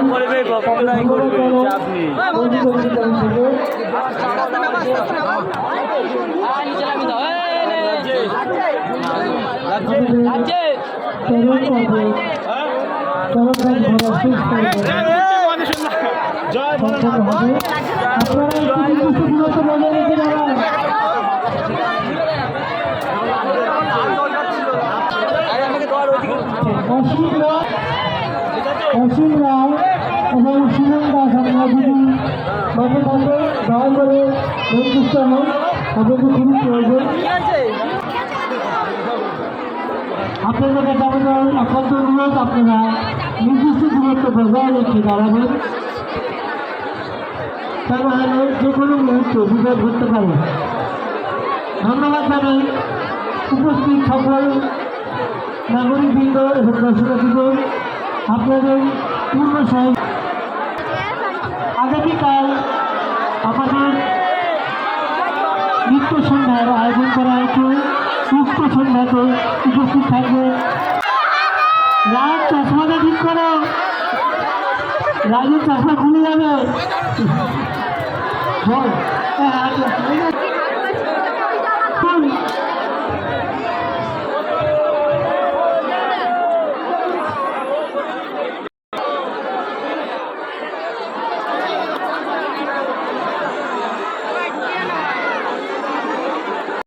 করবে কখনোই করবে চাপ নেই জয় অসীম রায় এবং সুমন দাস আপনারা যদি মাঝে মাঝে দয়া করে নির্দিষ্ট হন আপনাদের খুবই প্রয়োজন। আপনাদের কাছে আমাদের একান্ত অনুরোধ আপনারা নির্দিষ্ট দূরত্ব বজায় রেখে দাঁড়াবেন, তা নাহলে যে কোনো মুহূর্তে বিপদ ঘটতে পারে। ধন্যবাদ জানাই উপস্থিত সকল নাগরিকবৃন্দ এবং দর্শনার্থীগণ। আপনাদের পূর্ণ সহায় আগামীকাল আমাদের নৃত্য সন্ধ্যার আয়োজন করা হয়েছে। উক্ত সন্ধ্যাতে উপস্থিত থাকবে রাজ চশমাটা ঠিক করো, রাজের চশমা খুলে যাবে।